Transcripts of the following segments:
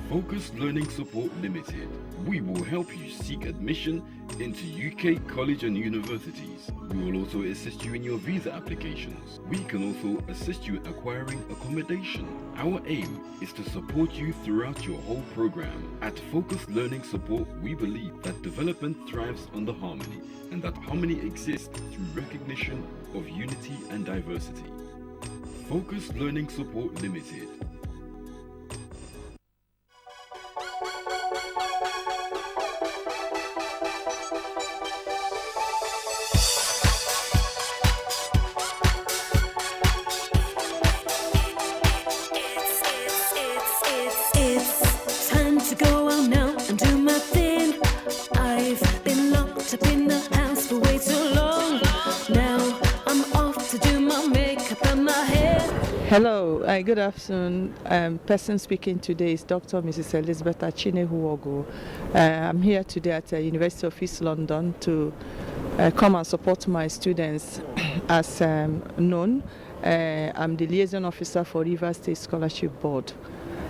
Focused Learning Support Limited. We will help you seek admission into UK college and universities. We will also assist you in your visa applications. We can also assist you in acquiring accommodation. Our aim is to support you throughout your whole program. At Focused Learning Support, we believe that development thrives under harmony and that harmony exists through recognition of unity and diversity. Focused Learning Support Limited. Hello, good afternoon. Person speaking today is Dr. Mrs. Elizabeth Achinewhu-Nworgu. I'm here today at the University of East London to come and support my students. As known, I'm the liaison officer for Rivers State Scholarship Board.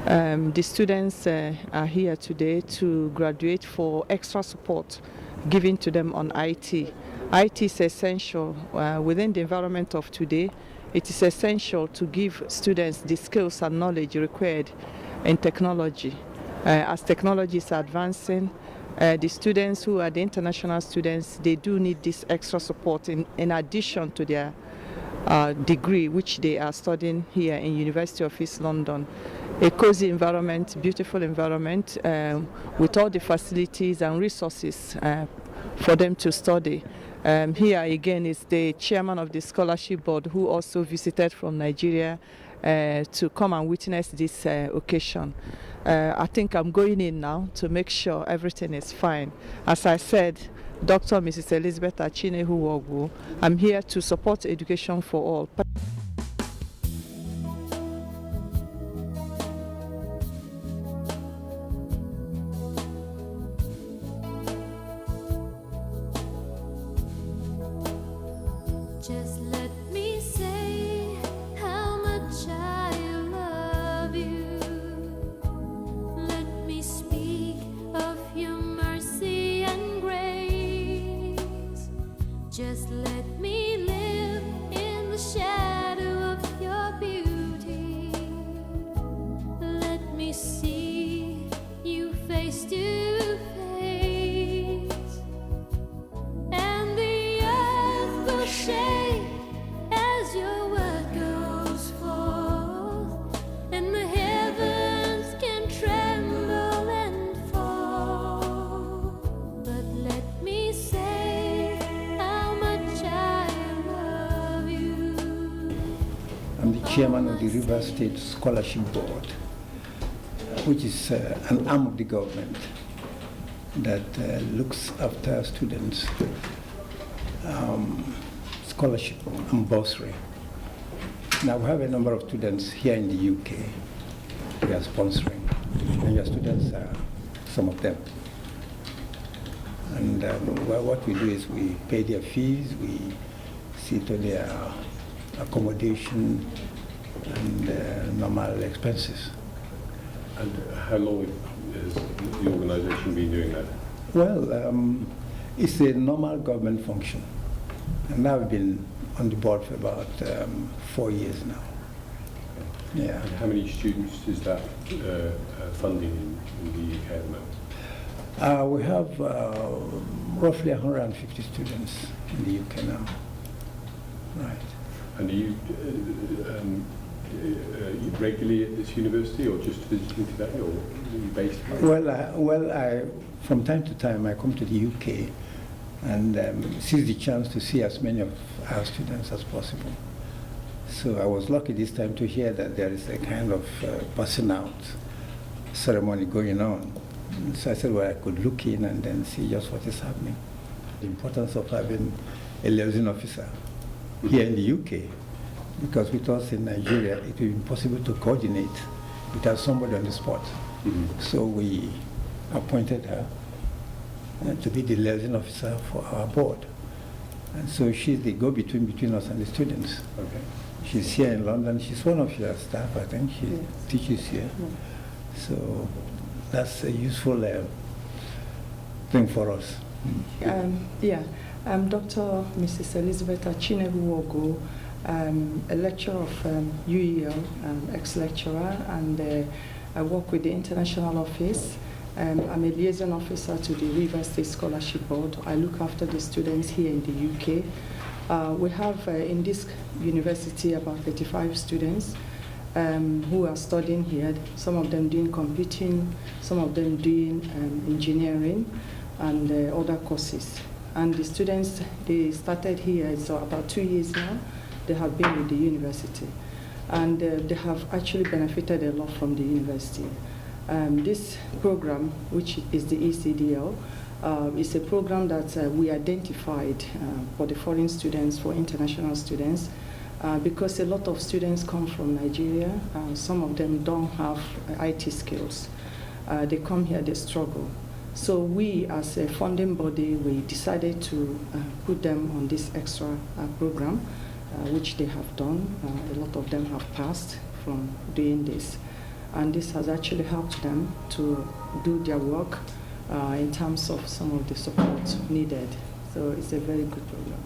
The students are here today to graduate for extra support given to them on IT. IT is essential within the environment of today. It is essential to give students the skills and knowledge required in technology. As technology is advancing, the students who are the international students, they do need this extra support in addition to their degree, which they are studying here in University of East London. A cozy environment, beautiful environment, with all the facilities and resources for them to study. Here again is the chairman of the scholarship board who also visited from Nigeria to come and witness this occasion. I think I'm going in now to make sure everything is fine. As I said, Dr. Mrs. Elizabeth Achinewhu-Nworgu, I'm here to support education for all. Just let me say how much I love you. Let me speak of your mercy and grace. Just let me live in the shadow of your beauty. Let me see you face to face, and the earth will shake as your word goes forth, and the heavens can tremble and fall. But let me say how much I love you. I'm the chairman of the Rivers State Scholarship Board, which is an arm of the government that looks after students' scholarship and bursary. Now we have a number of students here in the UK we are sponsoring, and your students are some of them. And well, what we do is we pay their fees, we see to their accommodation and normal expenses. And how long has the organisation been doing that? Well, it's a normal government function, and I've been on the board for about 4 years now. Yeah. And how many students is that funding in the UK at the moment? We have roughly 150 students in the UK now. Right. And are you regularly at this university, or just visiting today, or are you based? Well, from time to time I come to the UK and seize the chance to see as many of our students as possible. So I was lucky this time to hear that there is a kind of passing out ceremony going on. So I said, well, I could look in and then see just what is happening. The importance of having a liaison officer here in the UK, because with us in Nigeria, it will be impossible to coordinate without somebody on the spot. Mm-hmm. So we appointed her to be the liaison officer for our board. And so she's the go-between between us and the students. Okay. She's here in London. She's one of your staff, I think. She teaches here. So that's a useful thing for us. I'm Dr. Mrs. Elizabeth Achinewhu-Nworgu, a lecturer of UEL, ex-lecturer, and I work with the International Office. I'm a liaison officer to the River State Scholarship Board. I look after the students here in the UK. We have in this university about 35 students who are studying here, some of them doing computing, some of them doing engineering and other courses. And the students, they started here, so about 2 years now, they have been with the university. And they have actually benefited a lot from the university. This program, which is the ECDL, is a program that we identified for the foreign students, for international students, because a lot of students come from Nigeria. Some of them don't have IT skills. They come here, they struggle. So we, as a funding body, we decided to put them on this extra program, which they have done. A lot of them have passed from doing this. And this has actually helped them to do their work in terms of some of the support needed. So it's a very good program.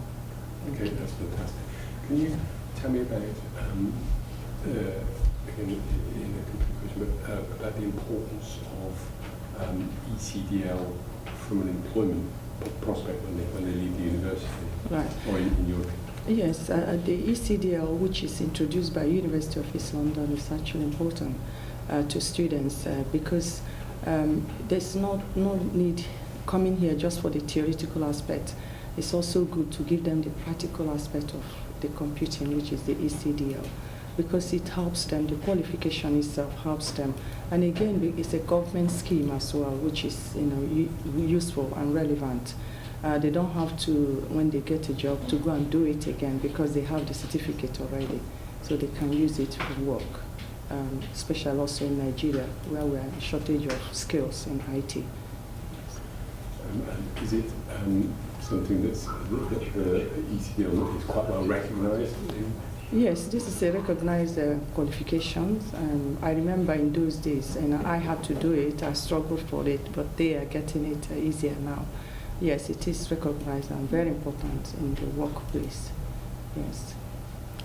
Okay, that's fantastic. Can you tell me about, again, in a complete question, but about the importance of ECDL from an employment prospect when they leave the university? Right. Or in your opinion? Yes, the ECDL, which is introduced by University of East London, is actually important to students because there's no need coming here just for the theoretical aspect. It's also good to give them the practical aspect of the computing, which is the ECDL, because it helps them, the qualification itself helps them. And again, it's a government scheme as well, which is useful and relevant. They don't have to, when they get a job, to go and do it again because they have the certificate already, so they can use it for work, especially also in Nigeria, where we are in shortage of skills in IT. Is it something that's the ECDL is quite well recognised? Yes, this is a recognized qualification. I remember in those days, and I had to do it. I struggled for it, but they are getting it easier now. Yes, it is recognized and very important in the workplace. Yes,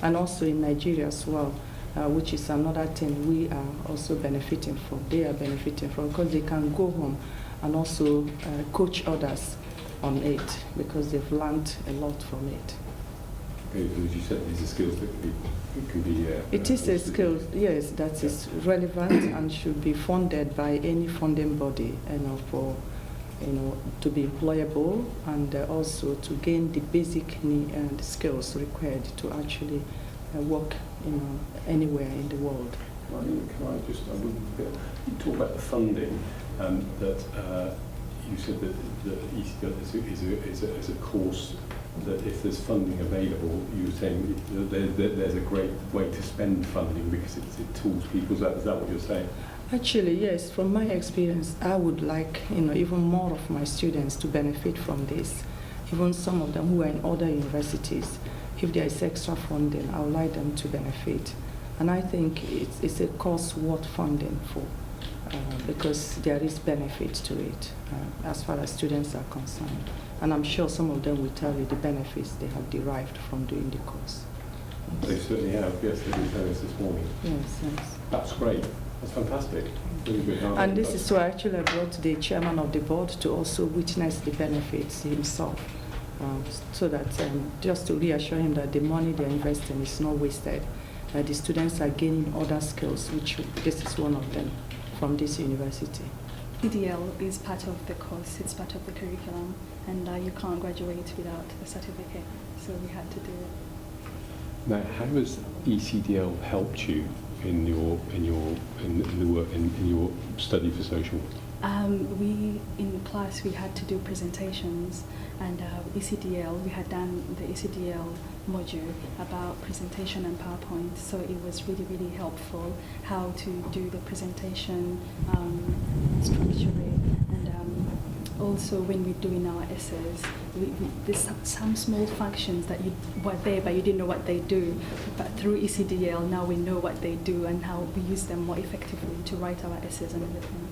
and also in Nigeria as well, which is another thing we are also benefiting from. They are benefiting from because they can go home and also coach others on it because they've learned a lot from it. Okay, as you said, these are skills that can be. It is a skill, yes, that is relevant and should be funded by any funding body, for to be employable and also to gain the basic need and skills required to actually work, anywhere in the world. Can I just you talk about the funding that you said that the ECDL is a course that if there's funding available, you were saying there's a great way to spend funding because it tools people. Is that what you're saying? Actually, yes. From my experience, I would like even more of my students to benefit from this. Even some of them who are in other universities, if there is extra funding, I would like them to benefit. And I think it's a course worth funding for because there is benefit to it as far as students are concerned. And I'm sure some of them will tell you the benefits they have derived from doing the course. They certainly have, yes, they did tell us this morning. Yes. That's great. That's fantastic. Really good. And this is why actually I brought the chairman of the board to also witness the benefits himself, so that just to reassure him that the money they're investing is not wasted, that the students are gaining other skills, which this is one of them from this university. ECDL is part of the course, it's part of the curriculum, and you can't graduate without a certificate, so we had to do it. Now, how has ECDL helped you in your study for social work? We in class we had to do presentations, and ECDL, we had done the ECDL module about presentation and PowerPoint, so it was really helpful how to do the presentation, structure it, and also when we're doing our essays, there's some small functions that you were there but you didn't know what they do. But through ECDL now we know what they do and how we use them more effectively to write our essays and everything.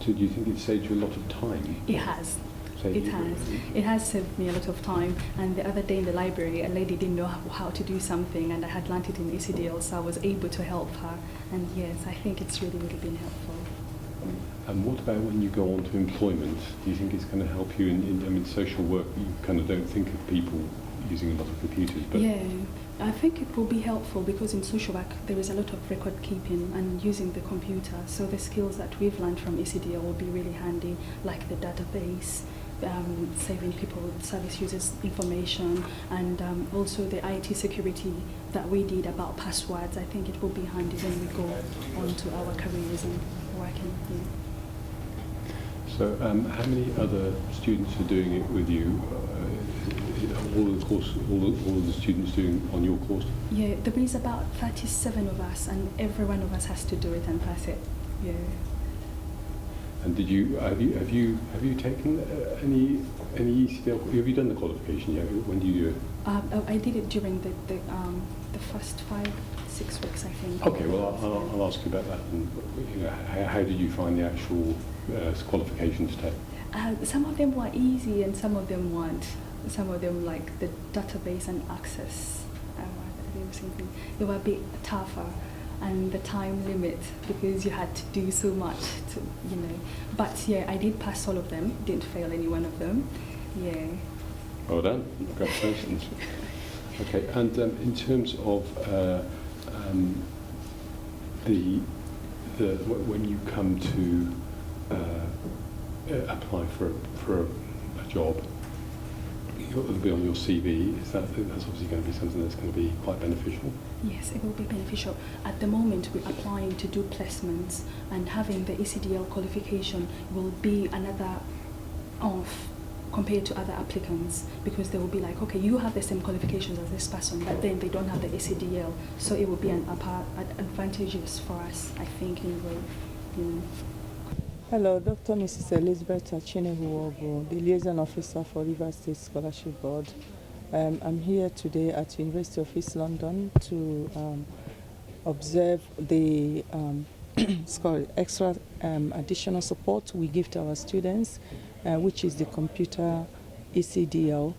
So do you think it saved you a lot of time? It has. It has saved me a lot of time. And the other day in the library, a lady didn't know how to do something, and I had learned it in ECDL, so I was able to help her. And yes, I think it's really, really been helpful. And what about when you go on to employment? Do you think it's going to help you in social work? You kind of don't think of people using a lot of computers, but yeah, I think it will be helpful because in social work there is a lot of record keeping and using the computer. So the skills that we've learned from ECDL will be really handy, like the database, saving people, service users information, and also the IT security that we did about passwords. I think it will be handy when we go on to our careers and working. Yeah. So how many other students are doing it with you? All of the students doing on your course? Yeah, there is about 37 of us, and every one of us has to do it and pass it. Yeah. And have you taken any ECDL? Have you done the qualification yet? When do you do it? I did it during the first 5-6 weeks, I think. Okay, well I'll ask you about that. And how did you find the actual qualifications test? Some of them were easy and some of them weren't. Some of them, like the database and access, they were a bit tougher. And the time limit, because you had to do so much to, But yeah, I did pass all of them, didn't fail any one of them. Yeah. Well done, congratulations. Okay, and in terms of when you come to apply for a job, it'll be on your CV. That's obviously going to be something that's going to be quite beneficial. Yes, it will be beneficial. At the moment, we're applying to do placements, and having the ECDL qualification will be another off compared to other applicants, because they will be like, okay, you have the same qualifications as this person, but then they don't have the ECDL, so it will be advantageous for us, I think, in a way. Hello, Dr. Mrs. Elizabeth Achinewhu-Nworgu, the Liaison Officer for Rivers State Scholarship Board. I'm here today at University of East London to observe the extra additional support we give to our students, which is the computer ECDL.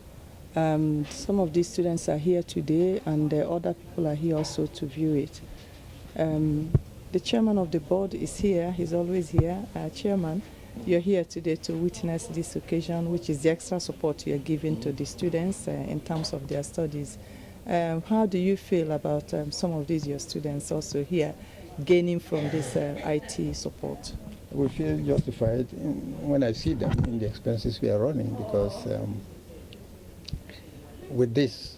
Some of these students are here today, and other people are here also to view it. The chairman of the board is here. He's always here. Chairman, you're here today to witness this occasion, which is the extra support you're giving to the students in terms of their studies. How do you feel about some of these your students also here gaining from this IT support? We feel justified when I see them in the expenses we are running, because with this,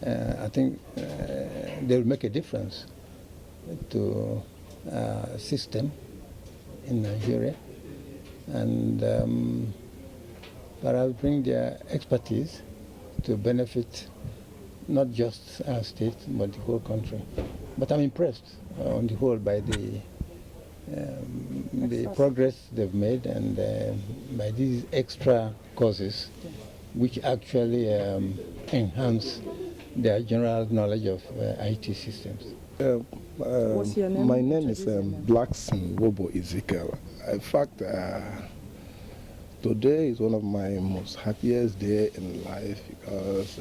I think they'll make a difference to system in Nigeria, and perhaps bring their expertise to benefit not just our state but the whole country. But I'm impressed on the whole by the progress they've made, and by these extra courses which actually enhance their general knowledge of IT systems. What's your name? My name is Blackson Wobo Ezekiel. In fact, today is one of my most happiest days in life, because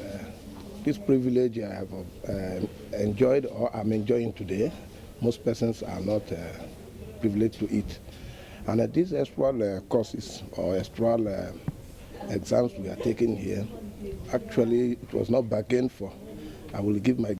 this privilege I have enjoyed, or I'm enjoying today, most persons are not privileged to it. And these extra courses or extra exams we are taking here, actually it was not bargained for. I will give my